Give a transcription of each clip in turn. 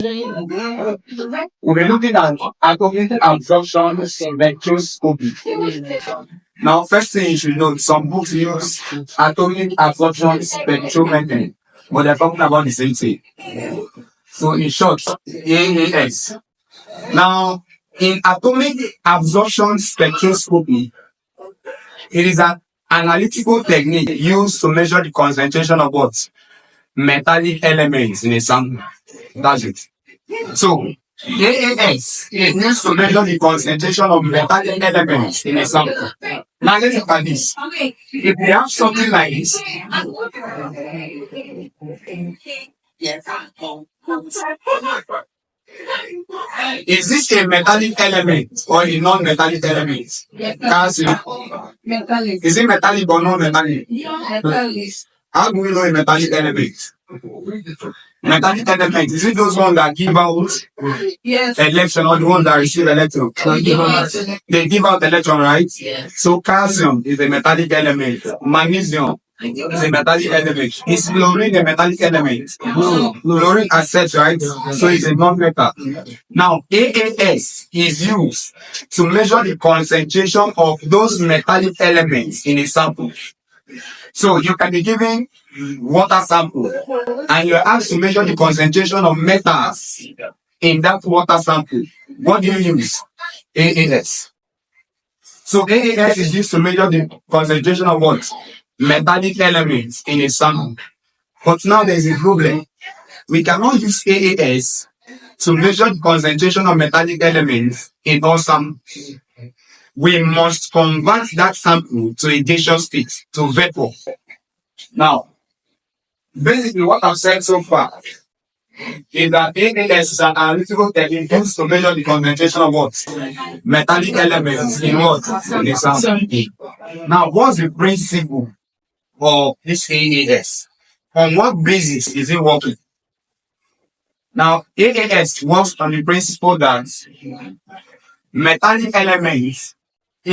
We'll be looking at atomic absorption spectroscopy. Now, first thing you should know, some books use atomic absorption spectrometry, but they're talking about the same thing. So, in short, AAS. Now, in atomic absorption spectroscopy, it is an analytical technique used to measure the concentration of what? Metallic elements in a sample. That's it. So, AAS is used to measure the concentration of metallic elements in a sample. Now let's look at this. If we have something like this, is this a metallic element or a non-metallic element? Calcium. Is it metallic or non-metallic? How do we know a metallic element? Metallic element, is it those ones that give out electron or the ones that receive electron? They give out electron, right? So calcium is a metallic element. Magnesium is a metallic element. Is fluorine a metallic element? No. Fluorine accepts, right? So it's a non-metal. Now, AAS is used to measure the concentration of those metallic elements in a sample. So you can be given water sample and you're asked to measure the concentration of metals in that water sample. What do you use? AAS. So AAS is used to measure the concentration of what? Metallic elements in a sample. But now there's a problem. We cannot use AAS to measure the concentration of metallic elements in all samples. We must convert that sample to a gaseous state, to vapor. Now, basically what I've said so far is that AAS is an analytical technique used to measure the concentration of what? Metallic elements in what? In a sample. Now, what's the principle of this AAS? On what basis is it working? Now, AAS works on the principle that metallic elements, I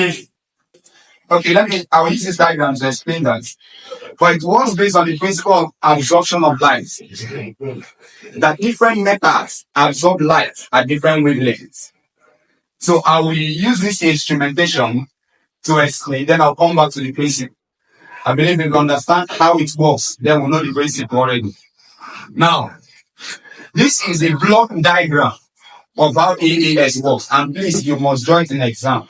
will use this diagram to explain that. But it works based on the principle of absorption of light. That different metals absorb light at different wavelengths. So I will use this instrumentation to explain, then I'll come back to the principle. I believe if you understand how it works, then we'll know the principle already. Now, this is a block diagram of how AAS works. And please, you must join in exam.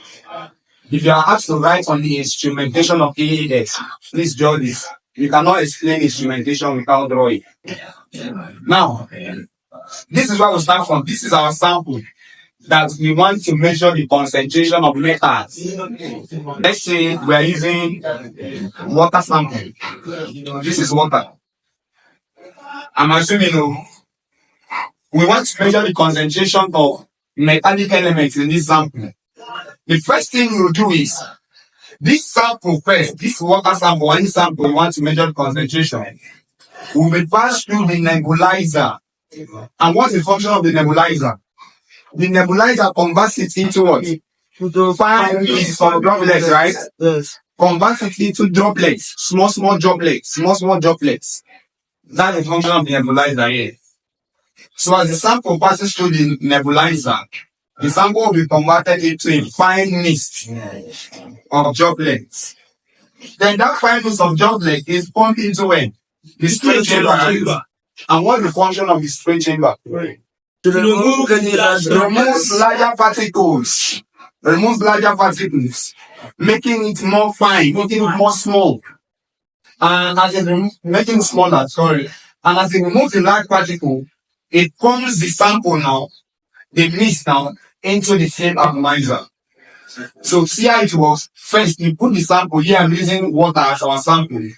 If you are asked to write on the instrumentation of AAS, please draw this. You cannot explain instrumentation without drawing. Now, this is where we start from. This is our sample that we want to measure the concentration of metals. Let's say we are using water sample. This is water. I'm assuming we want to measure the concentration of metallic elements in this sample. The first thing we'll do is, this sample first, this water sample, any sample we want to measure the concentration, will be passed through the nebulizer. And what's the function of the nebulizer? The nebulizer converts it into what? Fine pieces of droplets, right? Yes. Converts it into droplets, small droplets. That's the function of the nebulizer here. So as the sample passes through the nebulizer, the sample will be converted into a fine mist of droplets. Then that fine mist of droplets is pumped into when? The spray chamber. And what's the function of the spray chamber? To remove larger particles. Making it more fine, making it more small. And as it making it smaller, And as it removes the large particle, it pumps the sample now, the mist now, into the flame atomizer. So see how it works. First, you put the sample here. I'm using water as our sample.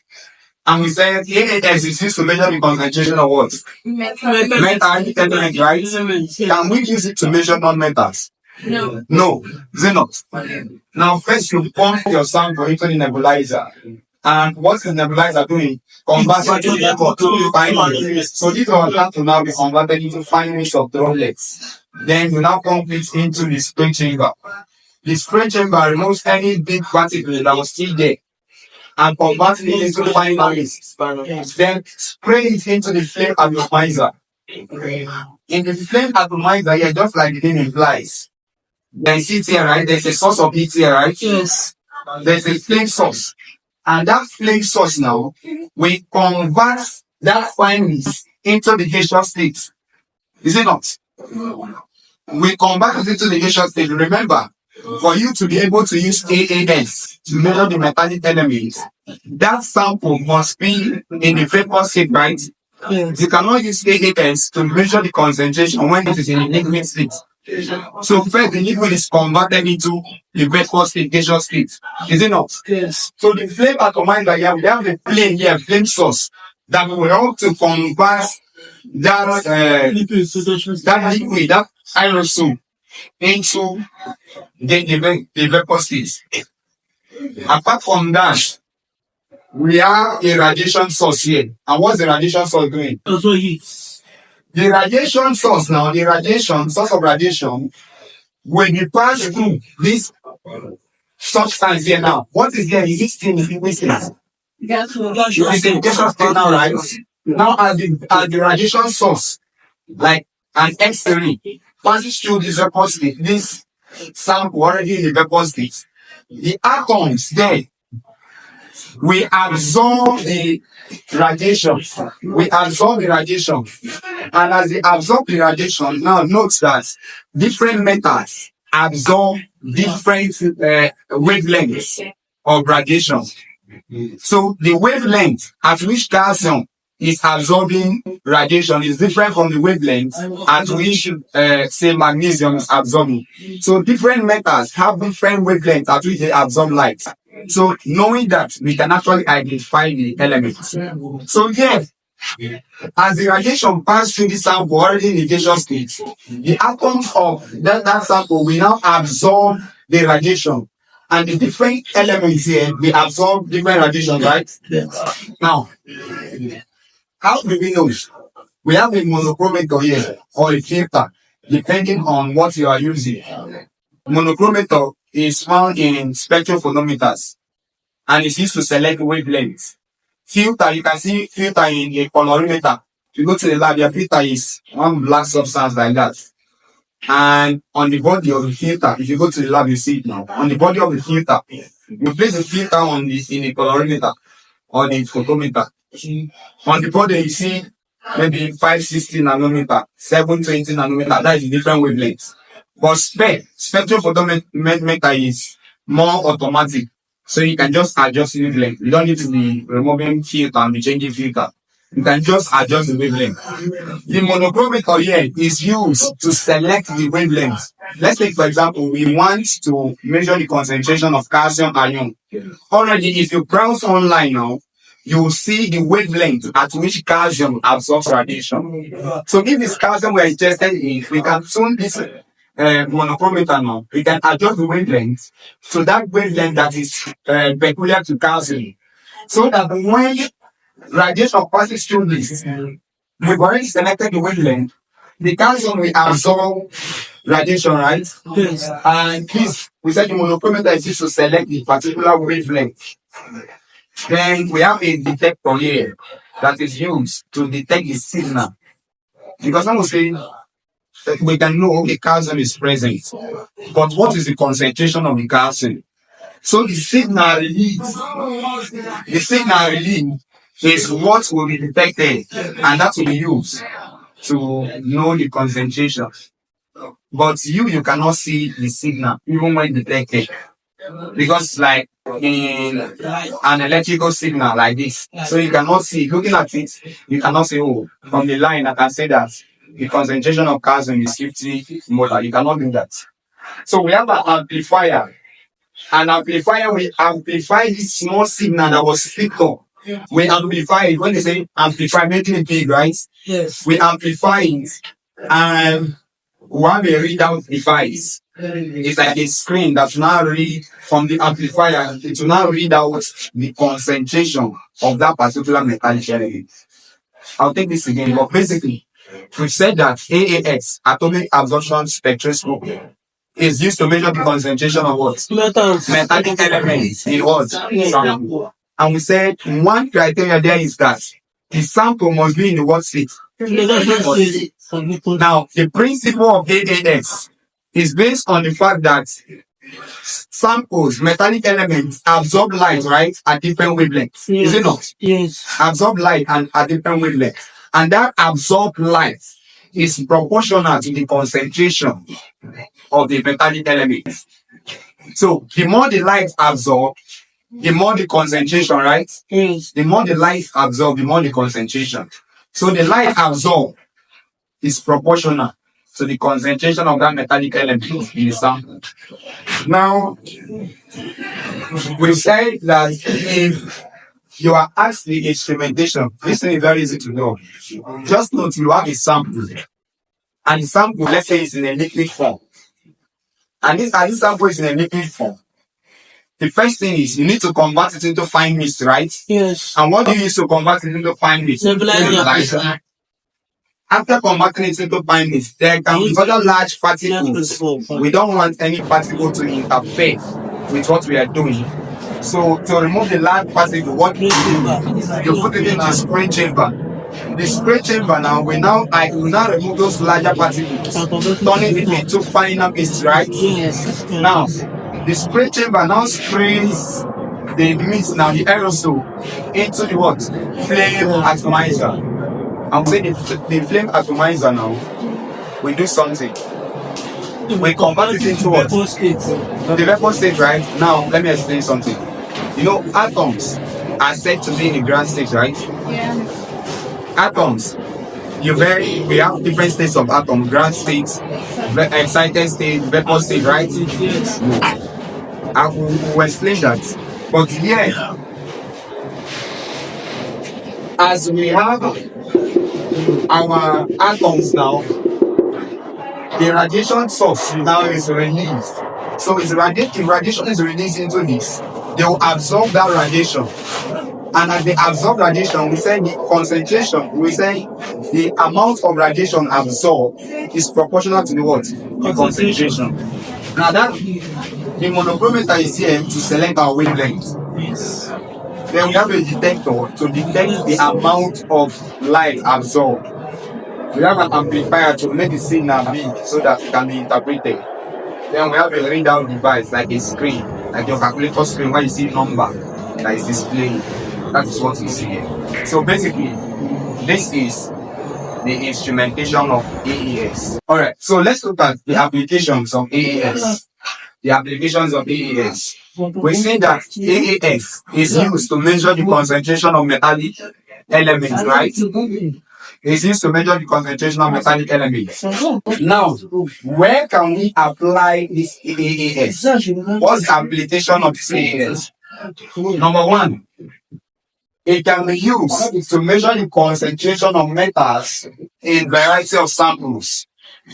And we said AAS is used to measure the concentration of what? Metallic element, right? Can we use it to measure non-metals? No, is it not? Now, first you pump your sample into the nebulizer. And what's the nebulizer doing? Converting to fine mist. So this will have to now be converted into fine mist of droplets. Then you now pump it into the spray chamber. The spray chamber removes any big particle that was still there and converts it into fine mist. Then spray it into the flame atomizer. In the flame atomizer here, just like the name implies, there's heat here, right? There's a source of heat here, right? Yes. There's a flame source. And that flame source now, we convert that fineness into the gaseous state. Is it not? We convert it into the gaseous state. Remember, for you to be able to use AAS to measure the metallic elements, that sample must be in the vapor state, right? Yes. You cannot use AAS to measure the concentration when it is in the liquid state. So first, the liquid is converted into the vapor state, gaseous state. Is it not? Yes. So the flame atomizer here, we have a flame here, flame source, that will help to convert that liquid, that aerosol, into the vapor state. Apart from that, we have a radiation source here. And what's the radiation source doing? Also heat. The radiation source now, the radiation, source of radiation, when you pass through this substance here now, what is there? Is it still in the liquid state? Yes. It's in gaseous state now, right? Now as the radiation source, like an X-ray, passes through this vapor state, this sample already in the vapor state, the atoms there, we absorb the radiation. We absorb the radiation. And as they absorb the radiation, now note that different metals absorb different wavelengths of radiation. So the wavelength at which calcium is absorbing radiation is different from the wavelength at which, say, magnesium is absorbing. So different metals have different wavelengths at which they absorb light. So knowing that, we can actually identify the elements. So here, as the radiation passes through the sample already in the gaseous state, the atoms of that sample will now absorb the radiation. And the different elements here, we absorb different radiation, right? Yes. Now, how do we know? We have a monochromator here, or a filter, depending on what you are using. Monochromator is found in spectrophotometers, and it's used to select wavelengths. Filter, you can see filter in a colorimeter. If you go to the lab, your filter is one black substance like that. And on the body of the filter, if you go to the lab, you see it now. On the body of the filter, you place the filter in a colorimeter or the photometer. On the body, you see maybe 560 nanometer, 720 nanometer. That is a different wavelength. But spectrophotometer is more automatic. So you can just adjust the wavelength. You don't need to be removing filter and be changing filter. You can just adjust the wavelength. The monochromator here is used to select the wavelength. Let's take, for example, we want to measure the concentration of calcium ion. Already, if you browse online now, you will see the wavelength at which calcium absorbs radiation. So if this calcium we're interested in, we can tune this monochromator now. We can adjust the wavelength to that wavelength that is peculiar to calcium. So that when radiation passes through this, we've already selected the wavelength. The calcium will absorb radiation, right? Yes. And this, we said the monochromator is used to select the particular wavelength. Then we have a detector here that is used to detect the signal. Because I was saying that we can know, okay, calcium is present. But what is the concentration of the calcium? So the signal release is what will be detected, and that will be used to know the concentration. But you cannot see the signal even when detected, because like in an electrical signal like this, so you cannot see. Looking at it, you cannot say, oh, from the line I can say that the concentration of calcium is 50 molar. You cannot do that. So we have an amplifier. An amplifier will amplify this small signal that was picked up. We amplify it. When they say amplify, making it big, right? Yes. We amplify it, and we have a readout device. It's like a screen that will now read from the amplifier. It will now read out the concentration of that particular metallic element. I'll take this again, but basically, we've said that AAS, atomic absorption spectroscopy, is used to measure the concentration of what? Metals. Metallic elements in what? Sample. And we said one criteria there is that the sample must be in the what state? Now, the principle of AAS is based on the fact that samples, metallic elements, absorb light, right, at different wavelengths. Yes. Is it not? Yes. Absorb light and at different wavelengths. And that absorbed light is proportional to the concentration of the metallic elements. So the more the light absorbed, the more the concentration, right? Yes. The more the light absorbed, the more the concentration. So the light absorbed is proportional to the concentration of that metallic element in the sample. Now, we say that if you are asked the instrumentation, this thing is very easy to know. Just note you have a sample, and the sample, let's say, is in a liquid form. And this sample is in a liquid form. The first thing is you need to convert it into fine mist, right? Yes. And what do you use to convert it into fine mist? Nebulizer. After converting it into fine mist, there can be other large particles. We don't want any particle to interfere with what we are doing. So to remove the large particle, what you do, you put it in a spray chamber. The spray chamber now, I will now remove those larger particles, turning it into finer mist, right? Yes. Now, the spray chamber now sprays the mist, now the aerosol, into the what? Flame atomizer. I'm saying the flame atomizer now, we do something. We convert it into what? The vapor state, right? Now, let me explain something. You know, atoms are said to be in the ground state, right? Yeah. Atoms, we have different states of atoms: ground state, excited state, vapor state, right? I will explain that. But here, as we have our atoms now, the radiation source now is released. So if radiation is released into this, they will absorb that radiation. And as they absorb radiation, we say the concentration, we say the amount of radiation absorbed is proportional to the what? The concentration. Now that the monochromator is here to select our wavelength. Yes. Then we have a detector to detect the amount of light absorbed. We have an amplifier to make the signal big so that it can be interpreted. Then we have a readout device like a screen, like your calculator screen where you see number that is displaying. That is what you see here. So basically, this is the instrumentation of AES. Alright, so let's look at the applications of AES. The applications of AES. We see that AES is used to measure the concentration of metallic elements, right? It's used to measure the concentration of metallic elements. Now, where can we apply this AES? What's the application of this AES? Number one, it can be used to measure the concentration of metals in variety of samples.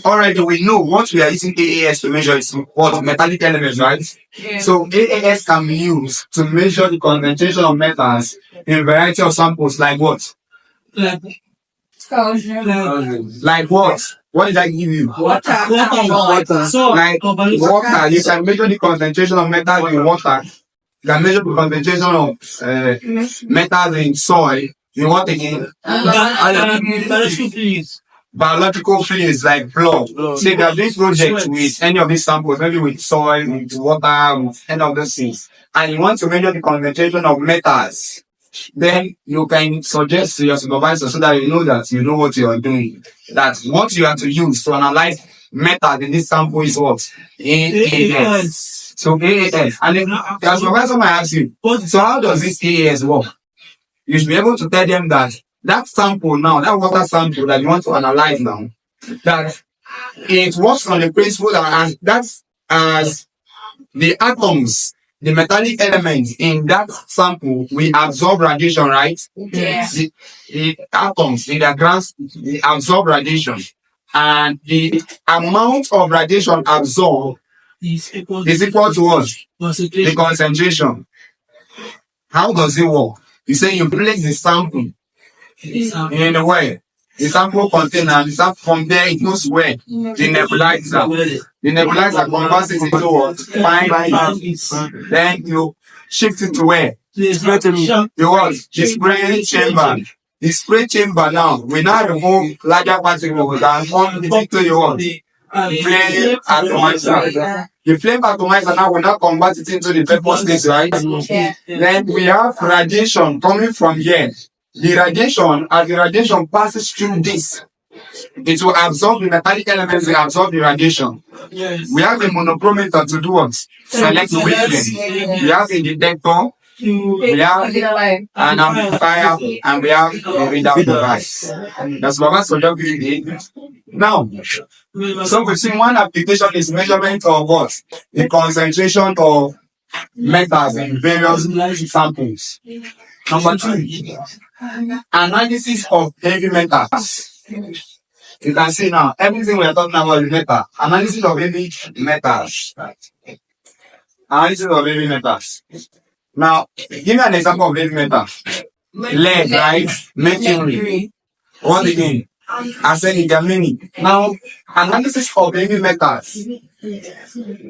Already we know what we are using AES to measure is what? Metallic elements, right? Yeah. So AES can be used to measure the concentration of metals in variety of samples like what? Like what? What did I give you? Water. So, Like water. You can measure the concentration of metal in water. You can measure the concentration of metals in soil. You want again? Biological fluids like blood. So if you are doing project with any of these samples, maybe with soil, with water, with any of those things, and you want to measure the concentration of metals, then you can suggest to your supervisor so that you know what you are doing. That what you have to use to analyze metal in this sample is what? AES. So AES. And then your supervisor might ask you, so how does this AES work? You should be able to tell them that sample now, that water sample that you want to analyze now, that it works on the principle that as the atoms, the metallic elements in that sample, we absorb radiation, right? Yeah. The atoms in the grass, they absorb radiation. And the amount of radiation absorbed is equal to what? The concentration. How does it work? You say you place the sample in a way. The sample container, and from there it goes where? The nebulizer. The nebulizer converts it into what? Fine. Then you shift it to where? The what? The spray chamber. the spray chamber now, we now remove larger particles and come to your what? Flame atomizer. The flame atomizer now will now convert it into the vapor state, right? Then we have radiation coming from here. The radiation, as the radiation passes through this, it will absorb the metallic elements, will absorb the radiation. We have a monochromator to do what? Select the wavelength. We have a detector, we have an amplifier, and we have a readout device. That's what we did. Now, so we've seen one application is measurement of what? The concentration of metals in various samples. Number two, analysis of heavy metals. You can see now, everything we are talking about is metal. Analysis of heavy metals. Analysis of heavy metals. Now, give me an example of heavy metal. Lead, right? Mercury. What again? Arsenic, there are many. Now, analysis of heavy metals.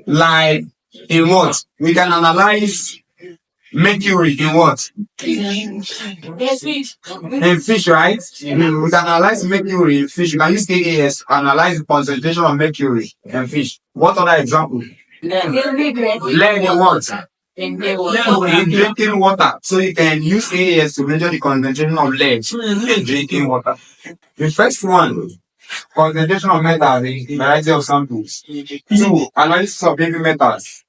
Like, in what? We can analyze mercury in what? In fish, right? We can analyze mercury in fish. You can use AAS to analyze the concentration of mercury in fish. What other example? Lead in what? In drinking water. So you can use AAS to measure the concentration of lead in drinking water. The first one, concentration of metals in variety of samples. Two, analysis of heavy metals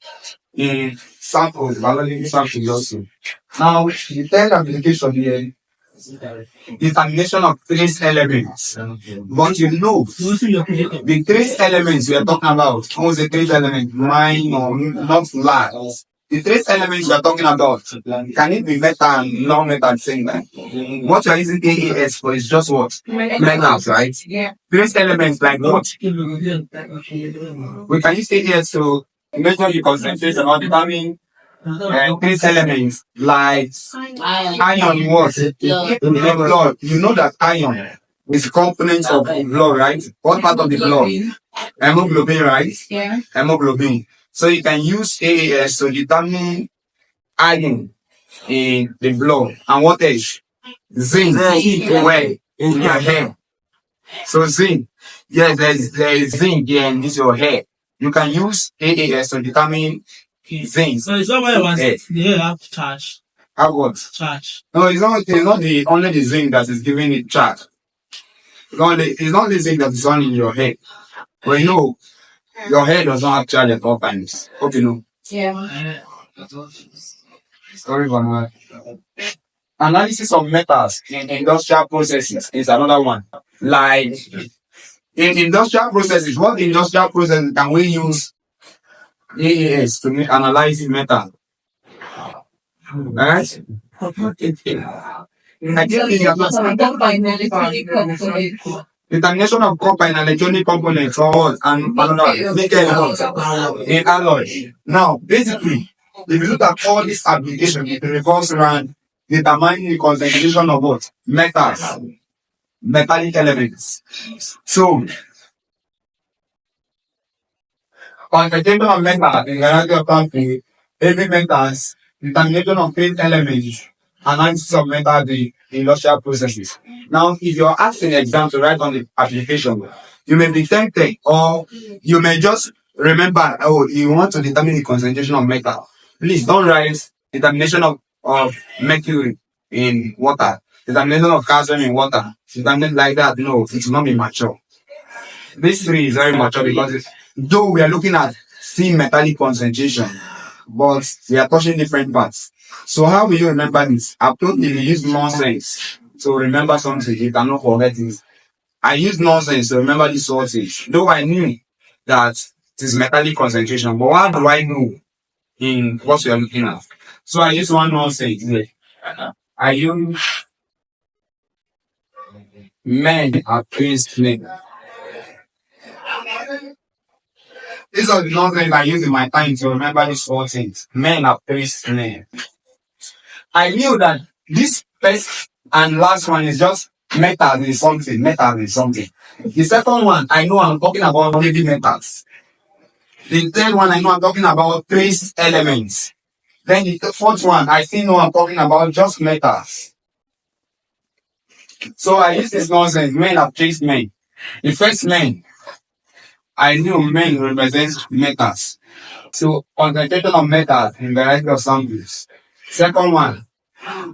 in samples, biological samples also. Now, the third application here, determination of trace elements. But you know, the trace elements we are talking about, what's the trace element? Minor, not large. The trace elements we are talking about, can it be metal and non-metal at the same time? What you are using AAS for is just what? Metals, right? Yeah. Trace elements like what? We can use AAS to measure the concentration or determine trace elements like iron in what? In the blood. You know that iron is a component of blood, right? What part of the blood? Hemoglobin, right? Yeah. Hemoglobin. So you can use AAS to determine iron in the blood. And what else? Zinc. Where? In your hair. So zinc. Yes, there is zinc here in this your hair. You can use AAS to determine zinc. So it's not what I want. They have charge. Have what? Charge. No, it's not the only the zinc that is giving it charge. It's not the zinc that is on in your head. But you know, your head does not have charge at all times. Hope you know. Yeah. Sorry for that. Analysis of metals in industrial processes is another one. Like in industrial processes, what industrial processes can we use AAS to analyze the metal? Alright? Determination of copper in electronic components or what? And another nickel in alloy. Now, basically, if you look at all these applications, it revolves around determining the concentration of what? Metals, metallic elements. So, concentration of metals in variety of countries, heavy metals, determination of trace elements, analysis of metals in industrial processes. Now, if you're asked an exam to write on the application, you may be tempted or you may just remember, oh, you want to determine the concentration of metal. Please don't write determination of mercury in water, determination of calcium in water, determination like that. No, it will not be mature. This three is very mature because though we are looking at same metallic concentration, but we are touching different parts. So how will you remember this? I've told you use nonsense to remember something. You cannot forget it. I use nonsense to remember this voltage. Though I knew that it is metallic concentration, but how do I know in what we are looking at? So I use one nonsense. I use men are praised men. These are the nonsense I use in my time to remember these four things. Men are praised men. I knew that this first and last one is just metal is something. Metal is something. The second one, I know I'm talking about heavy metals. The third one, I know I'm talking about trace elements. Then the fourth one, I still know I'm talking about just metals. So I use this nonsense. Men have chased men. The first men, I knew men represents metals. So concentration of metals in variety of samples. Second one,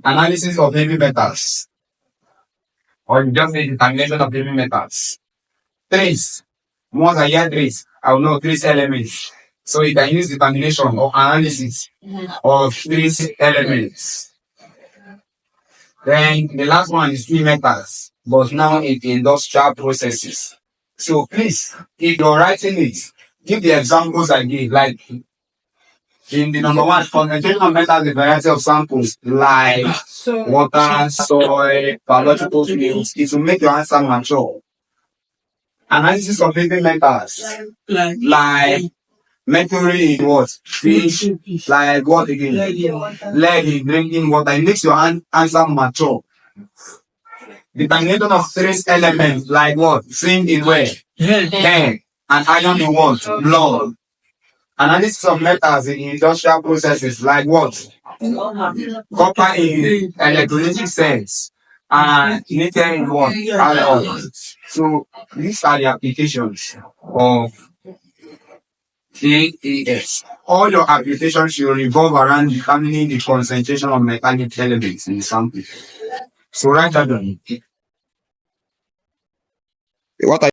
analysis of heavy metals. Or just the determination of heavy metals. Trace. Once I hear trace, I will know trace elements. So you can use determination or analysis of trace elements. Then the last one is free metals, but now in industrial processes. So please, if you're writing it, give the examples I give. Like in the number one, concentration of metals, a variety of samples like water, soil, biological fluids. It will make your answer mature. Analysis of living metals like mercury in what? Fish, like what again? Lead in drinking water. It makes your answer mature. Determination of trace elements like what? Zinc in where? Hair. And iron in what? Blood. Analysis of metals in industrial processes like what? Copper in electrolytic cells. And nickel in what? Alloys. So these are the applications of AAS. All your applications should revolve around determining the concentration of metallic elements in the sample. So write that down. What